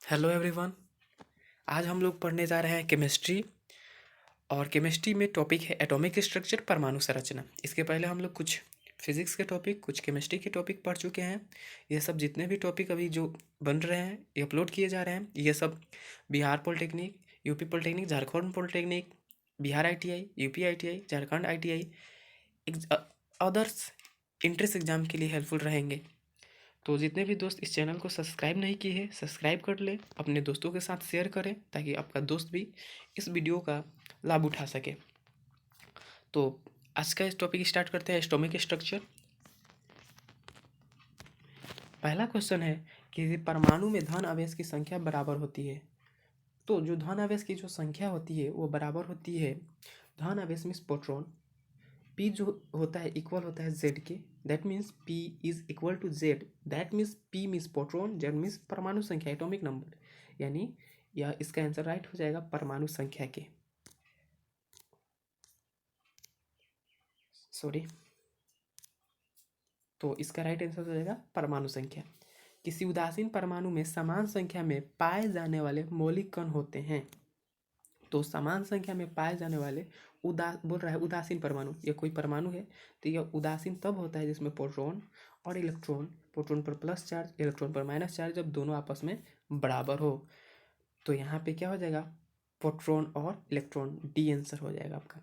Hello everyone. आज हम लोग पढ़ने जा रहे हैं केमिस्ट्री। और केमिस्ट्री में टॉपिक है एटॉमिक स्ट्रक्चर, परमाणु संरचना। इसके पहले हम लोग कुछ फिजिक्स के टॉपिक, कुछ केमिस्ट्री के टॉपिक पढ़ चुके हैं। ये सब जितने भी टॉपिक अभी जो बन रहे हैं, ये अपलोड किए जा रहे हैं, ये सब Bihar polytechnic, UP polytechnic, Jharkhand polytechnic, Bihar ITI, UP ITI, Jharkhand ITI, others entrance exam के लिए हेल्पफुल रहेंगे। तो जितने भी दोस्त इस चैनल को सब्सक्राइब नहीं किए हैं, सब्सक्राइब कर ले, अपने दोस्तों के साथ शेयर करें ताकि आपका दोस्त भी इस वीडियो का लाभ उठा सके। तो आज का इस टॉपिक स्टार्ट करते हैं, एटॉमिक स्ट्रक्चर। पहला क्वेश्चन है कि परमाणु में धन आवेश की संख्या बराबर होती है। तो जो धन आवेश की जो संख्या होती है वो बराबर होती है, धन आवेश मीन्स प्रोटॉन, पी जो होता है इक्वल होता है जेड के। That means P is equal to Z. That means P means proton, Z means परमाणु संख्या, एटॉमिक नंबर। यानी यह इसका आंसर राइट हो जाएगा परमाणु संख्या के। सॉरी, तो इसका राइट आंसर हो जाएगा परमाणु संख्या। किसी उदासीन परमाणु में समान संख्या में पाए जाने वाले मौलिक कण होते हैं। तो समान संख्या में पाए जाने वाले बोल रहा है उदासीन परमाणु, ये कोई परमाणु है तो यह उदासीन तब होता है जिसमें प्रोटॉन और इलेक्ट्रॉन, प्रोटॉन पर प्लस चार्ज, इलेक्ट्रॉन पर माइनस चार्ज, जब दोनों आपस में बराबर हो। तो यहाँ पे क्या हो जाएगा, प्रोटॉन और इलेक्ट्रॉन, डी आंसर हो जाएगा आपका।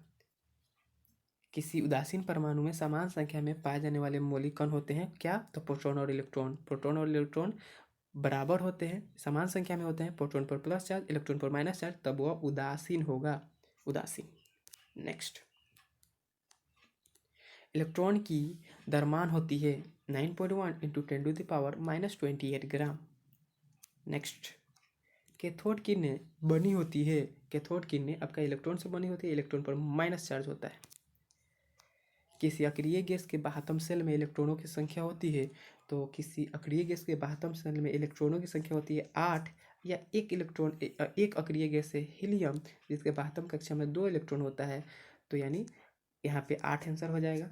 किसी उदासीन परमाणु में समान संख्या में पाए जाने वाले मौलिक कण होते हैं क्या, तो प्रोटॉन और इलेक्ट्रॉन। प्रोटॉन और इलेक्ट्रॉन बराबर होते हैं, समान संख्या में होते हैं, प्रोटॉन पर प्लस चार्ज, इलेक्ट्रॉन पर माइनस चार्ज, तब वह उदासीन होगा, उदासीन। नेक्स्ट, इलेक्ट्रॉन की द्रव्यमान होती है 9.1 इंटू 10⁻⁻28 ग्राम। नेक्स्ट, कैथोड किरणें बनी होती है, कैथोड किरणें आपका इलेक्ट्रॉन से बनी होती है, इलेक्ट्रॉन पर माइनस चार्ज होता है। किसी अक्रिय गैस के बाह्यतम सेल में इलेक्ट्रॉनों की संख्या होती है, तो किसी अक्रिय गैस के बाह्यतम सेल में इलेक्ट्रॉनों की संख्या होती है 8, या एक इलेक्ट्रॉन एक अक्रिय गैस है हीलियम, जिसके बाह्यतम कक्षा में 2 इलेक्ट्रॉन होता है, तो यानी यहाँ पे 8 आंसर हो जाएगा।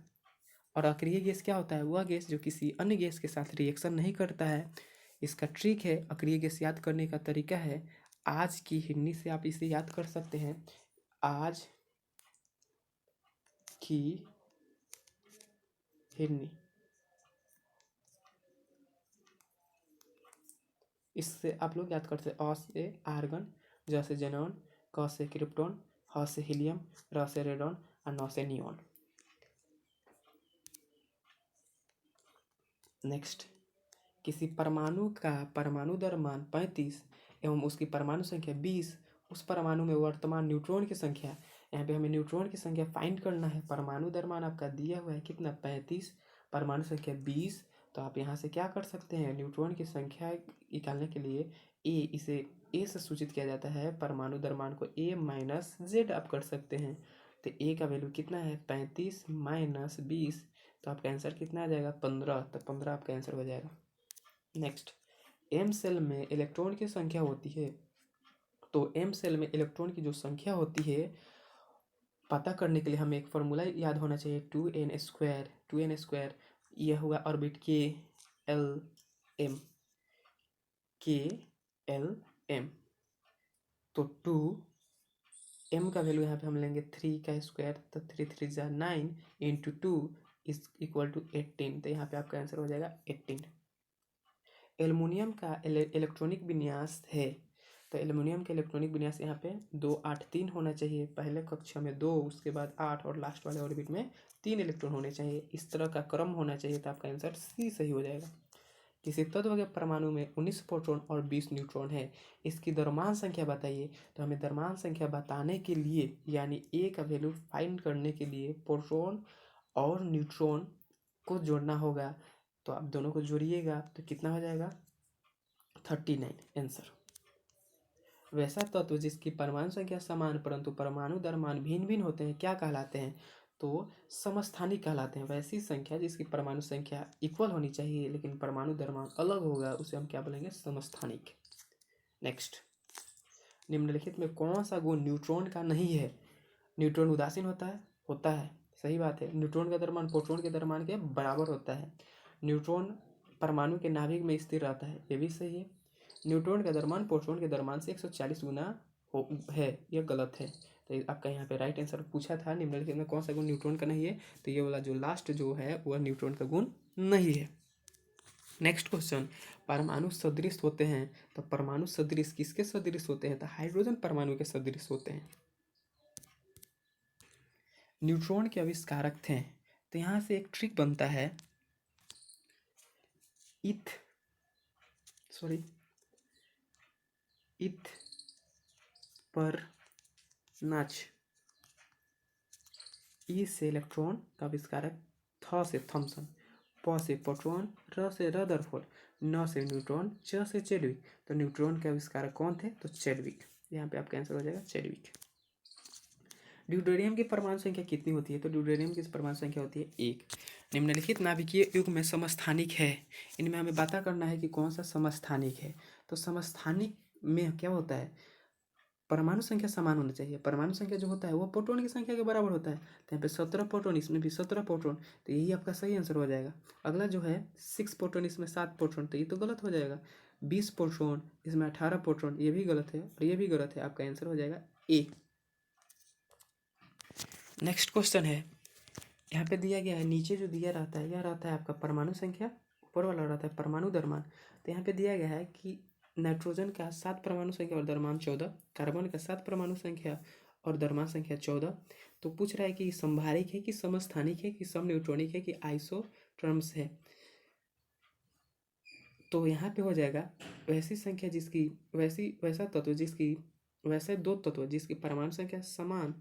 और अक्रिय गैस क्या होता है, वह गैस जो किसी अन्य गैस के साथ रिएक्शन नहीं करता है। इसका ट्रिक है, अक्रिय गैस याद करने का तरीका है, आज की हिन्नी से आप इसे याद कर सकते हैं। आज की हिन्नी, इससे आप लोग याद करते हैं, अ से आर्गन, ज से जेनॉन, क से क्रिप्टॉन, ह से हीलियम, र से रेडॉन और न से नियॉन। नेक्स्ट, किसी परमाणु का परमाणु द्रव्यमान 35 एवं उसकी परमाणु संख्या 20, उस परमाणु में वर्तमान न्यूट्रॉन की संख्या, यहाँ पे हमें न्यूट्रॉन की संख्या फाइंड करना है। परमाणु द्रव्यमान आपका दिया हुआ है कितना, 35, परमाणु संख्या 20। तो आप यहाँ से क्या कर सकते हैं, न्यूट्रॉन की संख्या निकालने के लिए इसे ए से सूचित किया जाता है, परमाणु द्रव्यमान को ए माइनस जेड आप कर सकते हैं। तो ए का वैल्यू कितना है, 35 माइनस 20, तो आपका आंसर कितना आ जाएगा, 15। तो 15 आपका आंसर हो जाएगा। नेक्स्ट, एम सेल में इलेक्ट्रॉन की संख्या होती है, तो एम सेल में इलेक्ट्रॉन की जो संख्या होती है पता करने के लिए हमें एक फॉर्मूला याद होना चाहिए, 2n²। 2n², यह हुआ ऑर्बिट के एल एम, के एल एम। तो 2m का वैल्यू यहाँ पे हम लेंगे 3 का स्क्वायर, तो 3 3 जा 9 इंटू 2 इज इक्वल टू 18। तो यहाँ पे आपका आंसर हो जाएगा 18। एल्युमिनियम का इलेक्ट्रॉनिक विन्यास है, तो एल्युमिनियम का इलेक्ट्रॉनिक विन्यास यहाँ पे 2 8 3 होना चाहिए। पहले कक्षा में 2, उसके बाद 8 और लास्ट वाले ऑर्बिट में 3 इलेक्ट्रॉन होने चाहिए, इस तरह का क्रम होना चाहिए। तो आपका आंसर सी सही हो जाएगा। किसी तत्व के परमाणु में 19 प्रोटॉन और 20 न्यूट्रॉन है, इसकी द्रव्यमान संख्या बताइए। तो हमें द्रव्यमान संख्या बताने के लिए, यानी ए का वैल्यू फाइंड करने के लिए, प्रोटॉन और न्यूट्रॉन को जोड़ना होगा। तो आप दोनों को जोड़िएगा तो कितना हो जाएगा, 39 आंसर। वैसा तत्व जिसकी परमाणु संख्या समान परंतु परमाणु द्रव्यमान भिन्न भिन्न होते हैं क्या कहलाते हैं, तो समस्थानिक कहलाते हैं। वैसी संख्या जिसकी परमाणु संख्या इक्वल होनी चाहिए लेकिन परमाणु द्रव्यमान अलग होगा, उसे हम क्या बोलेंगे, समस्थानिक। नेक्स्ट, निम्नलिखित में कौन सा गुण न्यूट्रॉन का नहीं है। न्यूट्रॉन उदासीन होता है, होता है, सही बात है। न्यूट्रॉन का द्रव्यमान प्रोटॉन के द्रव्यमान के बराबर होता है। न्यूट्रॉन परमाणु के नाभिक में स्थिर रहता है, ये भी सही है। न्यूट्रॉन का द्रव्यमान प्रोटॉन के द्रव्यमान से 140 गुना है, यह गलत है। तो आपका यहाँ पे राइट आंसर पूछा था निम्नलिखित में कौन सा गुण न्यूट्रॉन का नहीं है, तो ये वाला जो लास्ट जो है वह न्यूट्रॉन का गुण नहीं है। नेक्स्ट क्वेश्चन, परमाणु सदृश होते हैं, तो परमाणु सदृश किसके सदृश होते हैं, तो हाइड्रोजन परमाणु के सदृश होते हैं। न्यूट्रॉन के आविष्कारक थे, तो यहाँ से एक ट्रिक बनता है, इथ पर नाच, ई से इलेक्ट्रॉन का आविष्कारक, थ से थॉमसन, प से प्रोटॉन, र से रदरफोर्ड, न से न्यूट्रॉन, च से चैडविक। तो न्यूट्रॉन के आविष्कारक कौन थे, तो चैडविक। यहाँ पे आपका आंसर हो जाएगा चैडविक। ड्यूटेरियम की परमाणु संख्या कितनी होती है, तो ड्यूटेरियम की परमाणु संख्या होती है 1। निम्नलिखित नाभिकीय युग में समस्थानिक है, इनमें हमें पता करना है कि कौन सा समस्थानिक है। तो समस्थानिक में क्या होता है, परमाणु संख्या समान होना चाहिए। परमाणु संख्या जो होता है वो प्रोटॉन की संख्या के बराबर होता है। तो यहाँ पे 17 प्रोटॉन, इसमें भी 17 प्रोटॉन, तो यही आपका सही आंसर हो जाएगा। अगला जो है 6 प्रोटॉन, इसमें 7 प्रोटॉन, तो ये तो गलत हो जाएगा। 20 प्रोटॉन, इसमें 18 प्रोटॉन, ये भी गलत है और ये भी गलत है। आपका आंसर हो जाएगा ए। नेक्स्ट क्वेश्चन है, यहाँ पे दिया गया है, नीचे जो दिया रहता है यह रहता है आपका परमाणु संख्या, ऊपर वाला रहता है परमाणु द्रव्यमान। तो यहाँ पे दिया गया है कि नाइट्रोजन का 7 परमाणु संख्या और द्रव्यमान 14, कार्बन का 7 परमाणु संख्या और द्रव्यमान संख्या 14। तो पूछ रहा है कि समभारिक है कि समस्थानिक है कि समन्यूट्रॉनिक है कि आइसोटर्म्स है। तो यहाँ पे हो जाएगा वैसी संख्या जिसकी वैसा तत्व जिसकी वैसे दो तत्व जिसकी परमाणु संख्या समान।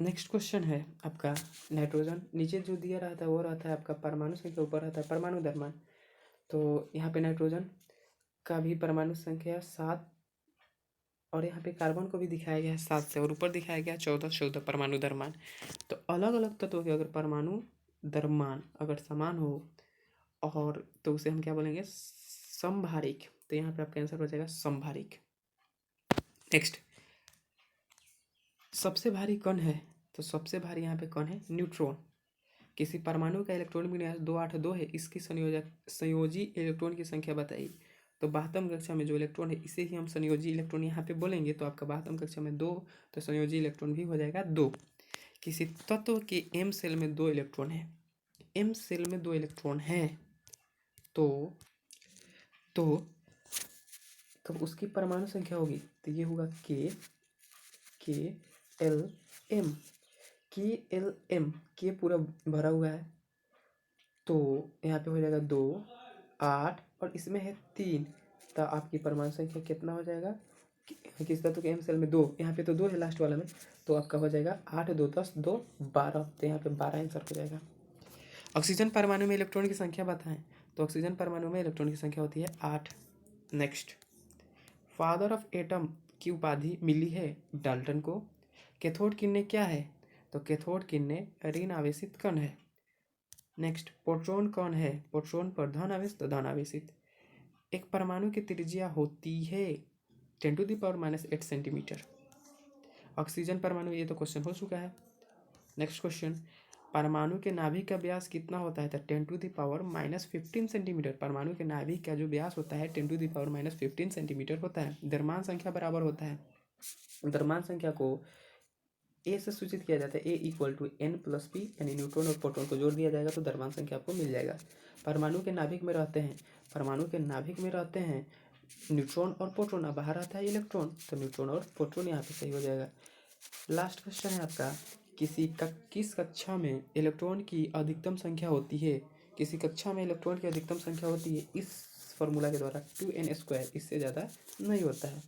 नेक्स्ट क्वेश्चन है आपका, नाइट्रोजन नीचे जो दिया रहता है वो रहता है आपका परमाणु संख्या, ऊपर रहता है परमाणु द्रव्यमान। तो यहाँ पे नाइट्रोजन का भी परमाणु संख्या 7 और यहाँ पे कार्बन को भी दिखाया गया है 7 से, और ऊपर दिखाया गया 14 परमाणु द्रव्यमान। तो अलग अलग तत्वों के अगर परमाणु द्रव्यमान अगर समान हो और तो उसे हम क्या बोलेंगे, समभारिक। तो यहाँ पे आपका आंसर हो जाएगा समभारिक। नेक्स्ट, सबसे भारी कण है, तो सबसे भारी यहाँ पे कण है न्यूट्रॉन। किसी परमाणु का इलेक्ट्रॉन विन्यास 282 है, इसकी संयोजी इलेक्ट्रॉन की संख्या बताइए। तो 12वीं कक्षा में जो इलेक्ट्रॉन है इसे ही हम संयोजी इलेक्ट्रॉन यहाँ पे बोलेंगे। तो आपका 12वीं कक्षा में 2, तो संयोजी इलेक्ट्रॉन भी हो जाएगा 2। किसी तत्व के एम सेल में 2 इलेक्ट्रॉन है, एम सेल में 2 इलेक्ट्रॉन है, तो कब उसकी परमाणु संख्या होगी, तो ये होगा KLM। KLM, के पूरा भरा हुआ है, तो यहाँ पे हो जाएगा 2, 8 और इसमें है 3। तो आपकी परमाणु संख्या कितना हो जाएगा, किस तत्व के एम सेल में 2, यहाँ पे तो 2 है लास्ट वाला में, तो आपका हो जाएगा 8, 2, 10, 2, 12। तो यहाँ पे 12 आंसर हो जाएगा। ऑक्सीजन परमाणु में इलेक्ट्रॉन की संख्या बताएं, तो ऑक्सीजन परमाणु में इलेक्ट्रॉन की संख्या होती है 8। नेक्स्ट, फादर ऑफ एटम की उपाधि मिली है डाल्टन को। कैथोड किरणें क्या है, तो कैथोड किरणें ऋण आवेशित कण है। नेक्स्ट, प्रोटॉन कौन है, प्रोटॉन पर धन आवेश तो धन आवेशित। एक परमाणु की त्रिज्या होती है 10⁻⁸ सेंटीमीटर। ऑक्सीजन परमाणु, ये तो क्वेश्चन हो चुका है। नेक्स्ट क्वेश्चन, परमाणु के नाभिक का व्यास कितना होता है, तो 10⁻⁻15 सेंटीमीटर। परमाणु के नाभिक का जो व्यास होता है 10⁻⁻15 सेंटीमीटर होता है। द्रव्यमान संख्या बराबर होता है, द्रव्यमान संख्या को ए से सूचित किया जाता है, A = N+P, यानी न्यूट्रॉन और प्रोटॉन को जोड़ दिया जाएगा तो द्रव्यमान संख्या आपको मिल जाएगा। परमाणु के नाभिक में रहते हैं न्यूट्रॉन और प्रोटॉन, अब बाहर आता है इलेक्ट्रॉन, तो न्यूट्रॉन और प्रोटॉन यहाँ पे सही हो जाएगा। लास्ट क्वेश्चन है आपका, किस कक्षा में इलेक्ट्रॉन की अधिकतम संख्या होती है, किसी कक्षा में इलेक्ट्रॉन की अधिकतम संख्या होती है इस फॉर्मूला के द्वारा 2n², इससे ज़्यादा नहीं होता है।